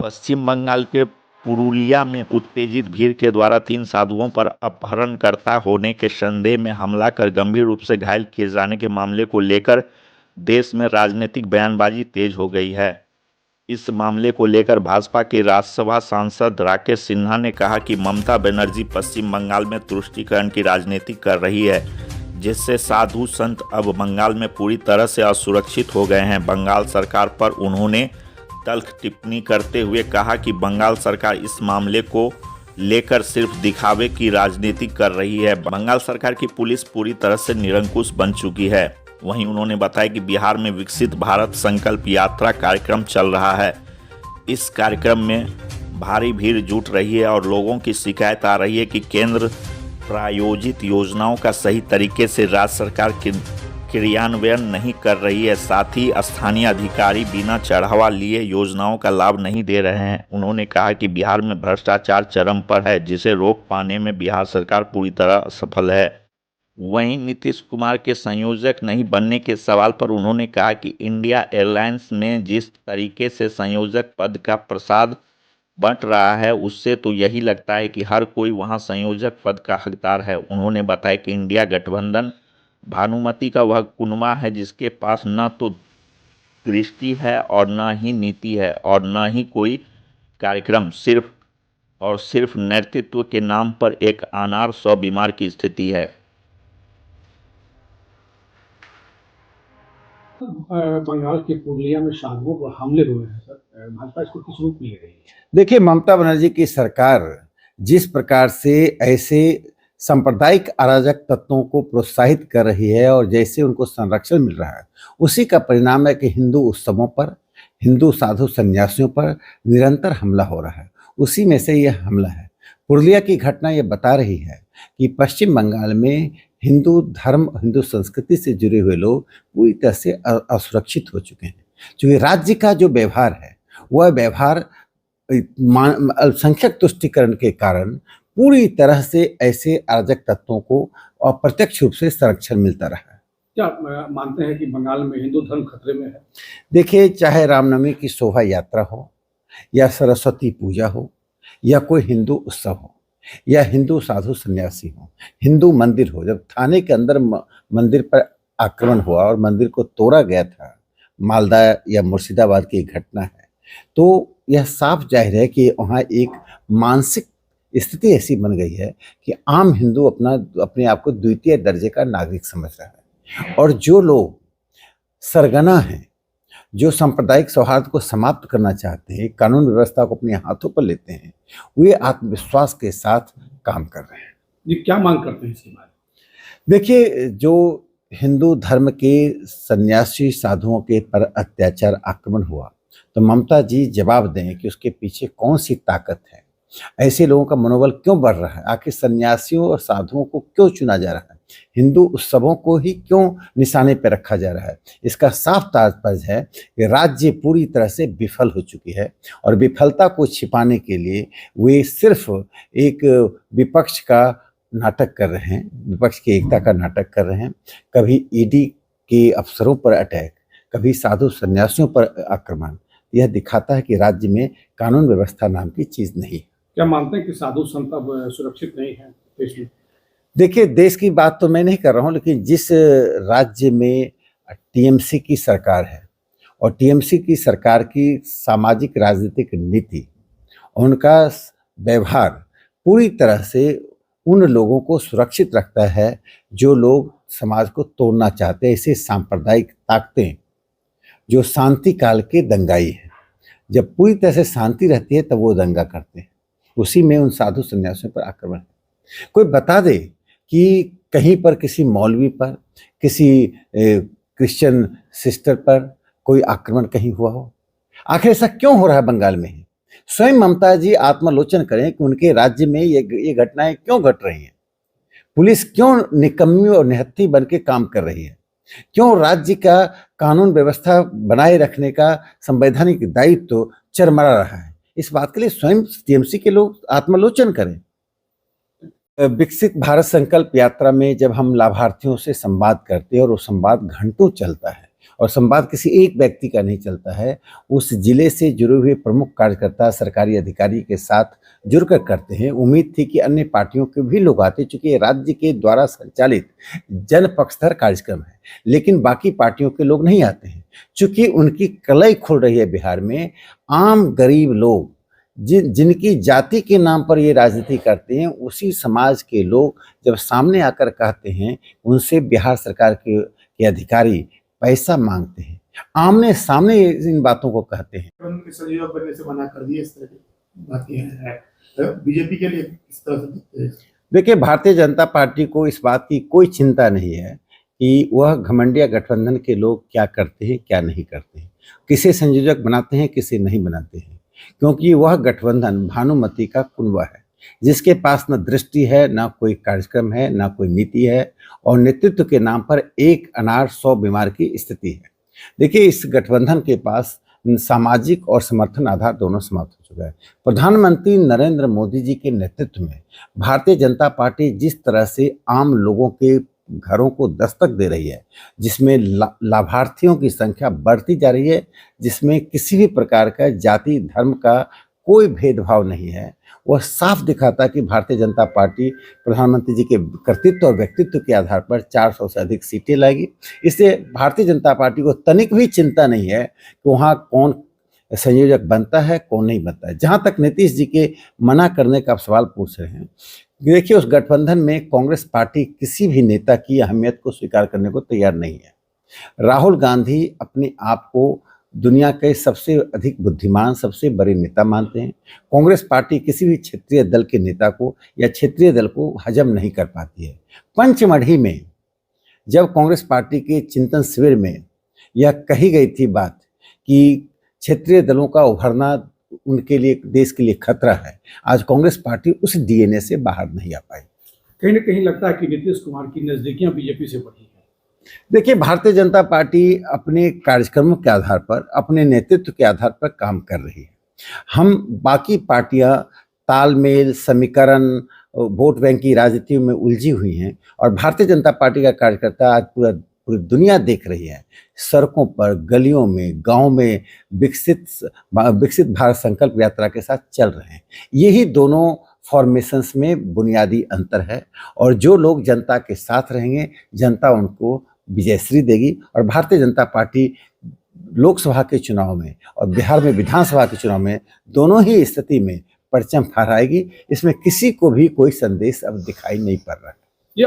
पश्चिम बंगाल के पुरुलिया में उत्तेजित भीड़ के द्वारा 3 साधुओं पर अपहरणकर्ता होने के संदेह में हमला कर गंभीर रूप से घायल किए जाने के मामले को लेकर देश में राजनीतिक बयानबाजी तेज हो गई है। इस मामले को लेकर भाजपा के राज्यसभा सांसद राकेश सिन्हा ने कहा कि ममता बनर्जी पश्चिम बंगाल में तुष्टीकरण की राजनीति कर रही है, जिससे साधु संत अब बंगाल में पूरी तरह से असुरक्षित हो गए हैं। बंगाल सरकार पर उन्होंने तल्ख टिप्पणी करते हुए कहा कि बंगाल सरकार इस मामले को लेकर सिर्फ दिखावे की राजनीति कर रही है। बंगाल सरकार की पुलिस पूरी तरह से निरंकुश बन चुकी है। वहीं उन्होंने बताया कि बिहार में विकसित भारत संकल्प यात्रा कार्यक्रम चल रहा है। इस कार्यक्रम में भारी भीड़ जुट रही है और लोगों की शिकायत आ रही है कि केंद्र प्रायोजित योजनाओं का सही तरीके से राज्य सरकार क्रियान्वयन नहीं कर रही है। साथ ही स्थानीय अधिकारी बिना चढ़ावा लिए योजनाओं का लाभ नहीं दे रहे हैं। उन्होंने कहा कि बिहार में भ्रष्टाचार चरम पर है, जिसे रोक पाने में बिहार सरकार पूरी तरह असफल है। वहीं नीतीश कुमार के संयोजक नहीं बनने के सवाल पर उन्होंने कहा कि इंडिया एयरलाइंस में जिस तरीके से संयोजक पद का प्रसाद बंट रहा है, उससे तो यही लगता है कि हर कोई वहां संयोजक पद का हकदार है। उन्होंने बताया कि इंडिया गठबंधन भानुमति का वह कुनबा है जिसके पास न तो दृष्टि है और न ही नीति है और न ही कोई कार्यक्रम, सिर्फ नेतृत्व के नाम पर एक अनार 100 बीमार की स्थिति है। बंगाल के पुरुलिया में साधुओं पर हमले हुए हैं सर, भाजपा इसको किस रूप में ले रही है? देखिए, ममता बनर्जी की सरकार जिस प्रकार से ऐसे सांप्रदायिक अराजक तत्वों को प्रोत्साहित कर रही है और जैसे उनको संरक्षण मिल रहा है, उसी का परिणाम है कि हिंदू उत्सवों पर, हिंदू साधु सन्यासियों पर निरंतर हमला हो रहा है। उसी में से यह हमला है। पुरुलिया की घटना ये बता रही है कि पश्चिम बंगाल में हिंदू धर्म, हिंदू संस्कृति से जुड़े हुए लोग पूरी तरह से असुरक्षित हो चुके हैं। क्योंकि राज्य का जो व्यवहार है, वह व्यवहार अल्पसंख्यक तुष्टीकरण के कारण पूरी तरह से ऐसे अराजक तत्वों को अप्रत्यक्ष रूप से संरक्षण मिलता रहा है। क्या मानते हैं कि बंगाल में हिंदू धर्म खतरे में है? देखिए, चाहे रामनवमी की शोभा यात्रा हो या सरस्वती पूजा हो या कोई हिंदू उत्सव हो या हिंदू साधु सन्यासी हो, हिंदू मंदिर हो, जब थाने के अंदर मंदिर पर आक्रमण हुआ और मंदिर को तोड़ा गया था, मालदा या मुर्शिदाबाद की घटना है, तो यह साफ जाहिर है कि वहाँ एक मानसिक स्थिति ऐसी बन गई है कि आम हिंदू अपने आप को द्वितीय दर्जे का नागरिक समझ रहा है। और जो लोग सरगना हैं, जो सांप्रदायिक सौहार्द को समाप्त करना चाहते हैं, कानून व्यवस्था को अपने हाथों पर लेते हैं, वे आत्मविश्वास के साथ काम कर रहे हैं। जी, क्या मांग करते हैं इसके बारे में? देखिए, जो हिंदू धर्म के सन्यासी साधुओं के पर अत्याचार आक्रमण हुआ, तो ममता जी जवाब दें कि उसके पीछे कौन सी ताकत है, ऐसे लोगों का मनोबल क्यों बढ़ रहा है, आखिर सन्यासियों और साधुओं को क्यों चुना जा रहा है, हिंदू उत्सवों को ही क्यों निशाने पर रखा जा रहा है। इसका साफ तात्पर्य है कि राज्य पूरी तरह से विफल हो चुकी है और विफलता को छिपाने के लिए वे सिर्फ एक विपक्ष का नाटक कर रहे हैं, विपक्ष की एकता का नाटक कर रहे हैं। कभी ईडी के अफसरों पर अटैक, कभी साधु सन्यासियों पर आक्रमण। यह दिखाता है कि राज्य में कानून व्यवस्था नाम की चीज नहीं। क्या मानते हैं कि साधु संत अब सुरक्षित नहीं है देश में? देखिए, देश की बात तो मैं नहीं कर रहा हूँ, लेकिन जिस राज्य में टीएमसी की सरकार है और टीएमसी की सरकार की सामाजिक राजनीतिक नीति, उनका व्यवहार पूरी तरह से उन लोगों को सुरक्षित रखता है जो लोग समाज को तोड़ना चाहते हैं। ऐसे सांप्रदायिक ताकतें जो शांति काल के दंगाई हैं, जब पूरी तरह से शांति रहती है तब वो दंगा करते हैं। उसी में उन साधु सन्यासियों पर आक्रमण है। कोई बता दे कि कहीं पर किसी मौलवी पर, किसी क्रिश्चियन सिस्टर पर कोई आक्रमण कहीं हुआ हो? आखिर ऐसा क्यों हो रहा है बंगाल में? स्वयं ममता जी आत्मालोचन करें कि उनके राज्य में ये घटनाएं क्यों घट रही हैं। पुलिस क्यों निकम्मी और निहत्थी बन के काम कर रही है? क्यों राज्य का कानून व्यवस्था बनाए रखने का संवैधानिक दायित्व तो चरमरा रहा है? इस बात के लिए स्वयं टीएमसी के लोग आत्मालोचन करें। विकसित भारत संकल्प यात्रा में जब हम लाभार्थियों से संवाद करते हैं और वो संवाद घंटों चलता है, और संवाद किसी एक व्यक्ति का नहीं चलता है, उस जिले से जुड़े हुए प्रमुख कार्यकर्ता सरकारी अधिकारी के साथ जुड़कर करते हैं। उम्मीद थी कि अन्य पार्टियों के भी लोग आते, चूंकि ये राज्य के द्वारा संचालित जन पक्षधर कार्यक्रम है, लेकिन बाकी पार्टियों के लोग नहीं आते हैं, चूंकि उनकी कलई खुल रही है। बिहार में आम गरीब लोग जिनकी जाति के नाम पर ये राजनीति करते हैं, उसी समाज के लोग जब सामने आकर कहते हैं, उनसे बिहार सरकार के अधिकारी पैसा मांगते हैं, आमने सामने इन बातों को कहते हैं। संयोजक बनने से मना कर दिए, इस तरह की बातें हैं। बीजेपी के लिए किस तरह से दिखते हैं? देखिए, भारतीय जनता पार्टी को इस बात की कोई चिंता नहीं है कि वह घमंडिया गठबंधन के लोग क्या करते हैं, क्या नहीं करते हैं, किसे संयोजक बनाते हैं, किसे नहीं बनाते हैं, क्योंकि वह गठबंधन भानुमति का कुनबा है, जिसके पास न दृष्टि है, न कोई कार्यक्रम है, न कोई नीति है, और नेतृत्व के नाम पर एक अनार 100 बीमार की स्थिति है। देखिए, इस गठबंधन के पास सामाजिक और समर्थन आधार दोनों समाप्त हो चुका है। प्रधानमंत्री नरेंद्र मोदी जी के नेतृत्व में भारतीय जनता पार्टी जिस तरह से आम लोगों के घरों को दस्तक दे रही है, जिसमें लाभार्थियों की संख्या बढ़ती जा रही है, जिसमें किसी भी प्रकार का जाति धर्म का कोई भेदभाव नहीं है, वह साफ दिखाता कि भारतीय जनता पार्टी प्रधानमंत्री जी के कर्तृत्व और व्यक्तित्व के आधार पर 400 से अधिक सीटें लाएगी। इससे भारतीय जनता पार्टी को तनिक भी चिंता नहीं है कि वहाँ कौन संयोजक बनता है, कौन नहीं बनता है। जहाँ तक नीतीश जी के मना करने का आप सवाल पूछ रहे हैं, देखिए, उस गठबंधन में कांग्रेस पार्टी किसी भी नेता की अहमियत को स्वीकार करने को तैयार नहीं है। राहुल गांधी अपने आप को दुनिया के सबसे अधिक बुद्धिमान, सबसे बड़े नेता मानते हैं। कांग्रेस पार्टी किसी भी क्षेत्रीय दल के नेता को या क्षेत्रीय दल को हजम नहीं कर पाती है। पंचमढ़ी में जब कांग्रेस पार्टी के चिंतन शिविर में यह कही गई थी बात कि क्षेत्रीय दलों का उभरना उनके लिए, देश के लिए खतरा है, आज कांग्रेस पार्टी उस डीएनए से बाहर नहीं आ पाई। कहीं ना कहीं लगता है कि नीतीश कुमार की नजदीकियां बीजेपी से बढ़ी है। देखिए, भारतीय जनता पार्टी अपने कार्यक्रमों के आधार पर, अपने नेतृत्व के आधार पर काम कर रही है। हम बाकी पार्टियां तालमेल, समीकरण, वोट बैंक की राजनीति में उलझी हुई हैं, और भारतीय जनता पार्टी का कार्यकर्ता आज पूरी दुनिया देख रही है। सड़कों पर, गलियों में, गांव में विकसित भारत संकल्प यात्रा के साथ चल रहे हैं। यही दोनों फॉर्मेशंस में बुनियादी अंतर है, और जो लोग जनता के साथ रहेंगे, जनता उनको विजयश्री देगी। और भारतीय जनता पार्टी लोकसभा के चुनाव में और बिहार में विधानसभा के चुनाव में दोनों ही स्थिति में परचम फहराएगी। इसमें किसी को भी कोई संदेश अब दिखाई नहीं पड़ रहा है।